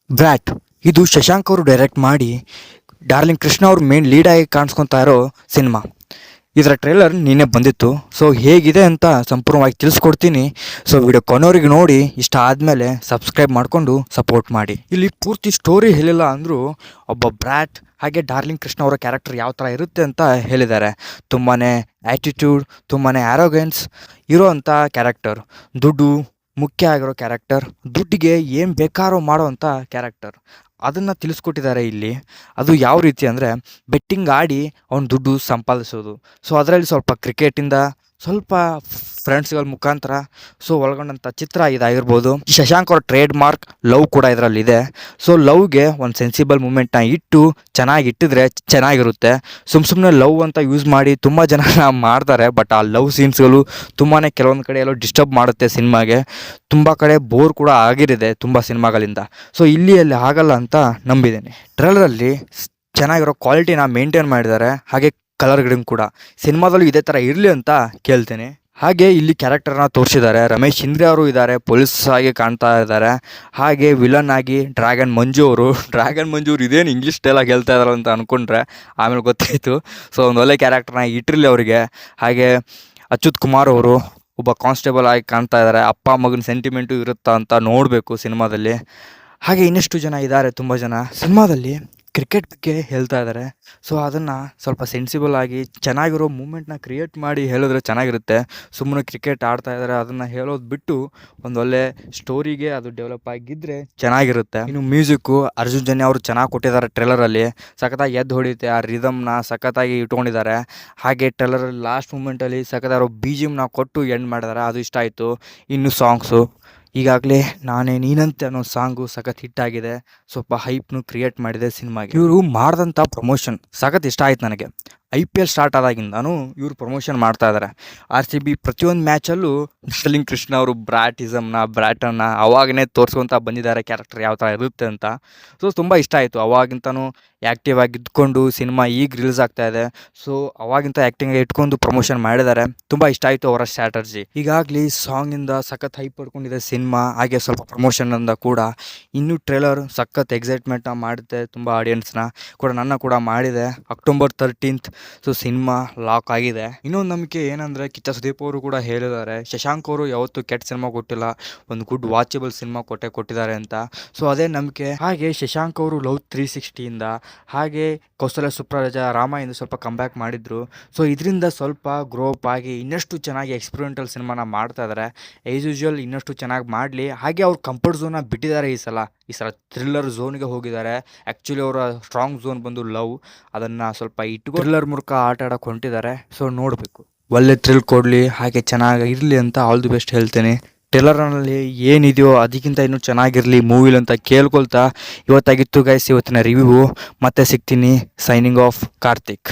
Brat ಇದು ಶಶಾಂಕ್ ಅವರು direct ಮಾಡಿ ಡಾರ್ಲಿಂಗ್ ಕೃಷ್ಣ ಅವ್ರು ಮೇನ್ ಲೀಡ್ ಆಗಿ ಕಾಣಿಸ್ಕೊತಾ ಇರೋ ಸಿನಿಮಾ. ಇದರ ಟ್ರೇಲರ್ ನಿನ್ನೆ ಬಂದಿತ್ತು. ಸೊ ಹೇಗಿದೆ ಅಂತ ಸಂಪೂರ್ಣವಾಗಿ ತಿಳಿಸ್ಕೊಡ್ತೀನಿ. ಸೊ ವಿಡಿಯೋ ಕೊನೆವರೆಗೆ ನೋಡಿ, ಇಷ್ಟ ಆದಮೇಲೆ ಸಬ್ಸ್ಕ್ರೈಬ್ ಮಾಡಿಕೊಂಡು ಸಪೋರ್ಟ್ ಮಾಡಿ. ಇಲ್ಲಿ ಪೂರ್ತಿ ಸ್ಟೋರಿ ಹೇಳಿಲ್ಲ ಅಂದರೂ ಒಬ್ಬ ಬ್ರ್ಯಾಟ್ ಹಾಗೆ ಡಾರ್ಲಿಂಗ್ ಕೃಷ್ಣ ಅವರ ಕ್ಯಾರೆಕ್ಟರ್ ಯಾವ ಥರ ಇರುತ್ತೆ ಅಂತ ಹೇಳಿದ್ದಾರೆ. ತುಂಬಾ ಆ್ಯಟಿಟ್ಯೂಡ್, ತುಂಬಾ ಆ್ಯರೋಗೆನ್ಸ್ ಇರೋ ಅಂಥ ಕ್ಯಾರೆಕ್ಟರ್, ದುಡ್ಡು ಮುಖ್ಯ ಆಗಿರೋ ಕ್ಯಾರೆಕ್ಟರ್, ದುಡ್ಡಿಗೆ ಏನು ಬೇಕಾದ್ರೂ ಮಾಡೋವಂಥ ಕ್ಯಾರೆಕ್ಟರ್, ಅದನ್ನು ತಿಳಿಸ್ಕೊಟ್ಟಿದ್ದಾರೆ ಇಲ್ಲಿ. ಅದು ಯಾವ ರೀತಿ ಅಂದರೆ ಬೆಟ್ಟಿಂಗ್ ಆಡಿ ಅವ್ನು ದುಡ್ಡು ಸಂಪಾದಿಸೋದು. ಸೊ ಅದರಲ್ಲಿ ಸ್ವಲ್ಪ ಕ್ರಿಕೆಟಿಂದ ಸ್ವಲ್ಪ ಫ್ರೆಂಡ್ಸ್ಗಳ ಮುಖಾಂತರ ಸೊ ಒಳಗೊಂಡಂಥ ಚಿತ್ರ ಇದಾಗಿರ್ಬೋದು. ಶಶಾಂಕ್ ಅವ್ರ ಟ್ರೇಡ್ ಮಾರ್ಕ್ ಲವ್ ಕೂಡ ಇದರಲ್ಲಿದೆ. ಸೊ ಲವ್ಗೆ ಒಂದು ಸೆನ್ಸಿಬಲ್ ಮೂಮೆಂಟ್ನ ಇಟ್ಟು ಚೆನ್ನಾಗಿ ಇಟ್ಟಿದ್ರೆ ಚೆನ್ನಾಗಿರುತ್ತೆ. ಸುಮ್ಮನೆ ಲವ್ ಅಂತ ಯೂಸ್ ಮಾಡಿ ತುಂಬ ಜನ ಮಾಡ್ತಾರೆ. ಬಟ್ ಆ ಲವ್ ಸೀನ್ಸ್ಗಳು ತುಂಬಾ ಕೆಲವೊಂದು ಕಡೆ ಎಲ್ಲೋ ಡಿಸ್ಟರ್ಬ್ ಮಾಡುತ್ತೆ ಸಿನಿಮಾಗೆ. ತುಂಬ ಕಡೆ ಬೋರ್ ಕೂಡ ಆಗಿರಿದೆ ತುಂಬ ಸಿನಿಮಾಗಳಿಂದ. ಸೊ ಇಲ್ಲಿ ಆಗಲ್ಲ ಅಂತ ನಂಬಿದ್ದೇನೆ. ಟ್ರೇಲರಲ್ಲಿ ಚೆನ್ನಾಗಿರೋ ಕ್ವಾಲಿಟಿನ ಮೇಂಟೈನ್ ಮಾಡಿದ್ದಾರೆ. ಹಾಗೆ ಕಲರ್ ಗ್ರೇಡಿಂಗ್ ಕೂಡ ಸಿನಿಮಾದಲ್ಲೂ ಇದೇ ಥರ ಇರಲಿ ಅಂತ ಕೇಳ್ತೇನೆ. ಹಾಗೆ ಇಲ್ಲಿ ಕ್ಯಾರೆಕ್ಟರ್ನ ತೋರಿಸಿದ್ದಾರೆ. ರಮೇಶ್ ಇಂದ್ರಿ ಅವರು ಇದ್ದಾರೆ, ಪೊಲೀಸ್ ಆಗಿ ಕಾಣ್ತಾ ಇದ್ದಾರೆ. ಹಾಗೆ ವಿಲನ್ ಆಗಿ ಡ್ರ್ಯಾಗನ್ ಮಂಜು ಅವರು ಇದೇನು ಇಂಗ್ಲೀಷ್ ಡೈಲಾಗ್ ಹೇಳ್ತಾ ಇದ್ದಾರೆ ಅಂತ ಅಂದ್ಕೊಂಡ್ರೆ ಆಮೇಲೆ ಗೊತ್ತಾಯಿತು. ಸೊ ಒಂದು ಒಳ್ಳೆ ಕ್ಯಾರೆಕ್ಟರ್ನ ಇಟ್ಟಿರಲಿ ಅವರಿಗೆ. ಹಾಗೆ ಅಚ್ಯುತ್ ಕುಮಾರ್ ಅವರು ಒಬ್ಬ ಕಾನ್ಸ್ಟೇಬಲ್ ಆಗಿ ಕಾಣ್ತಾ ಇದ್ದಾರೆ. ಅಪ್ಪ ಮಗನ ಸೆಂಟಿಮೆಂಟು ಇರುತ್ತಾ ಅಂತ ನೋಡಬೇಕು ಸಿನಿಮಾದಲ್ಲಿ. ಹಾಗೆ ಇನ್ನಷ್ಟು ಜನ ಇದ್ದಾರೆ, ತುಂಬ ಜನ ಸಿನಿಮಾದಲ್ಲಿ ಕ್ರಿಕೆಟ್ ಬಗ್ಗೆ ಹೇಳ್ತಾ ಇದ್ದಾರೆ. ಸೊ ಅದನ್ನು ಸ್ವಲ್ಪ ಸೆನ್ಸಿಬಲ್ ಆಗಿ ಚೆನ್ನಾಗಿರೋ ಮೂಮೆಂಟ್ನ ಕ್ರಿಯೇಟ್ ಮಾಡಿ ಹೇಳಿದ್ರೆ ಚೆನ್ನಾಗಿರುತ್ತೆ. ಸುಮ್ಮನೆ ಕ್ರಿಕೆಟ್ ಆಡ್ತಾ ಇದ್ದಾರೆ ಅದನ್ನು ಹೇಳೋದು ಬಿಟ್ಟು ಒಂದೊಳ್ಳೆ ಸ್ಟೋರಿಗೆ ಅದು ಡೆವಲಪ್ ಆಗಿದ್ದರೆ ಚೆನ್ನಾಗಿರುತ್ತೆ. ಇನ್ನು ಮ್ಯೂಸಿಕ್ಕು ಅರ್ಜುನ್ ಜನ್ಯ ಅವರು ಚೆನ್ನಾಗಿ ಕೊಟ್ಟಿದ್ದಾರೆ. ಟ್ರೇಲರಲ್ಲಿ ಸಖತ್ತಾಗಿ ಎದ್ದು ಹೊಡಿಯುತ್ತೆ. ಆ ರಿದಮ್ನ ಸಖತ್ತಾಗಿ ಇಟ್ಕೊಂಡಿದ್ದಾರೆ. ಹಾಗೆ ಟ್ರೇಲರಲ್ಲಿ ಲಾಸ್ಟ್ ಮೂಮೆಂಟಲ್ಲಿ ಸಖತ್ತಾಗಿರೋ BGMನ ಕೊಟ್ಟು ಎಂಡ್ ಮಾಡಿದ್ದಾರೆ, ಅದು ಇಷ್ಟ ಆಯಿತು. ಇನ್ನು ಸಾಂಗ್ಸು ಈಗಾಗಲೇ ನಾನೇ ನೀನಂತೆ ಅನ್ನೋ ಸಾಂಗು ಸಖತ್ ಹಿಟ್ಟಾಗಿದೆ. ಸ್ವಲ್ಪ ಹೈಪ್ನು ಕ್ರಿಯೇಟ್ ಮಾಡಿದೆ ಸಿನಿಮಾಗೆ. ಇವರು ಮಾಡಿದಂಥ ಪ್ರಮೋಷನ್ ಸಖತ್ ಇಷ್ಟ ಆಯ್ತು ನನಗೆ. IPL ಸ್ಟಾರ್ಟ್ ಆದಾಗಿಂದನೂ ಇವರು ಪ್ರಮೋಷನ್ ಮಾಡ್ತಾ ಇದ್ದಾರೆ. RCB ಪ್ರತಿಯೊಂದು ಮ್ಯಾಚಲ್ಲೂ ಡಾರ್ಲಿಂಗ್ ಕೃಷ್ಣ ಅವರು ಬ್ರ್ಯಾಟನ್ನು ಅವಾಗನೇ ತೋರಿಸ್ಕೊತ ಬಂದಿದ್ದಾರೆ ಕ್ಯಾರೆಕ್ಟರ್ ಯಾವ ಥರ ಇರುತ್ತೆ ಅಂತ. ಸೊ ತುಂಬ ಇಷ್ಟ ಆಯಿತು. ಅವಾಗಿಂತನೂ ಆ್ಯಕ್ಟಿವ್ ಆಗಿ ಇದ್ಕೊಂಡು ಸಿನಿಮಾ ಈಗ ರಿಲೀಸ್ ಆಗ್ತಾಯಿದೆ. ಸೊ ಅವಾಗಿಂತ ಆ್ಯಕ್ಟಿಂಗ್ ಇಟ್ಕೊಂಡು ಪ್ರಮೋಷನ್ ಮಾಡಿದ್ದಾರೆ. ತುಂಬ ಇಷ್ಟ ಆಯಿತು ಅವರ ಸ್ಟ್ರಾಟರ್ಜಿ. ಈಗಾಗಲೇ ಸಾಂಗಿಂದ ಸಖತ್ ಹೈಪ್ ಪಡ್ಕೊಂಡಿದೆ ಸಿನಿಮಾ. ಹಾಗೆ ಸ್ವಲ್ಪ ಪ್ರಮೋಷನಿಂದ ಕೂಡ ಇನ್ನೂ ಟ್ರೇಲರ್ ಸಖತ್ ಎಕ್ಸೈಟ್ಮೆಂಟ್ನ ಮಾಡುತ್ತೆ ತುಂಬ ಆಡಿಯನ್ಸ್ನ ಕೂಡ, ನನ್ನ ಕೂಡ ಮಾಡಿದೆ. October 13th so cinema lock ಆಗಿದೆ. ಇನ್ನೊಂದು ನಂಬಿಕೆ ಏನಂದರೆ ಕಿಚ್ಚ ಸುದೀಪ್ ಅವರು ಕೂಡ ಹೇಳಿದ್ದಾರೆ, ಶಶಾಂಕ್ ಅವರು ಯಾವತ್ತೂ ಕೆಟ್ಟ ಸಿನಿಮಾ ಕೊಟ್ಟಿಲ್ಲ, ಒಂದು ಗುಡ್ ವಾಚಬಲ್ ಸಿನಿಮಾ ಕೊಟ್ಟಿದ್ದಾರೆ ಅಂತ. ಸೊ ಅದೇ ನಂಬಿಕೆ. ಹಾಗೆ ಶಶಾಂಕ್ ಅವರು ಲವ್ 360 ಹಾಗೆ ಕೌಸಲ್ಯ ಸುಪ್ರಜಾ ರಾಮಾಯಿಂದ ಸ್ವಲ್ಪ ಕಂಬ್ಯಾಕ್ ಮಾಡಿದ್ರು. ಸೊ ಇದರಿಂದ ಸ್ವಲ್ಪ ಗ್ರೋ ಅಪ್ ಆಗಿ ಇನ್ನಷ್ಟು ಚೆನ್ನಾಗಿ ಎಕ್ಸ್ಪೆರಿಮೆಂಟಲ್ ಸಿನಿಮಾನ ಮಾಡ್ತಾ ಇದ್ದಾರೆ. ಆ್ಯಸ್ ಯೂಶುವಲ್ ಇನ್ನಷ್ಟು ಚೆನ್ನಾಗಿ ಮಾಡಲಿ. ಹಾಗೆ ಅವ್ರು ಕಂಫರ್ಟ್ ಝೋನ್ನ ಬಿಟ್ಟಿದ್ದಾರೆ. ಈ ಸಲ ಥ್ರಿಲ್ಲರ್ ಝೋನ್ಗೆ ಹೋಗಿದ್ದಾರೆ. ಆ್ಯಕ್ಚುಲಿ ಅವರ ಸ್ಟ್ರಾಂಗ್ ಝೋನ್ ಬಂದು ಲವ್, ಅದನ್ನು ಸ್ವಲ್ಪ ಥ್ರಿಲ್ಲರ್ ಮೂಲಕ ಆಟ ಆಡೋಕೆ ಹೊಂಟಿದ್ದಾರೆ. ಸೊ ನೋಡಬೇಕು, ಒಳ್ಳೆ ಥ್ರಿಲ್ ಕೊಡಲಿ, ಹಾಗೆ ಚೆನ್ನಾಗಿ ಇರಲಿ ಅಂತ ಆಲ್ ದಿ ಬೆಸ್ಟ್ ಹೇಳ್ತೇನೆ. ಟ್ರೇಲರ್ನಲ್ಲಿ ಏನಿದೆಯೋ ಅದಕ್ಕಿಂತ ಇನ್ನೂ ಚೆನ್ನಾಗಿರಲಿ ಮೂವಿಲಿ ಅಂತ ಕೇಳ್ಕೊಳ್ತಾ ಇವತ್ತಾಗಿತ್ತು ಗೈಸ್ ಇವತ್ತಿನ ರಿವ್ಯೂ. ಮತ್ತೆ ಸಿಗ್ತೀನಿ. Signing off Karthik.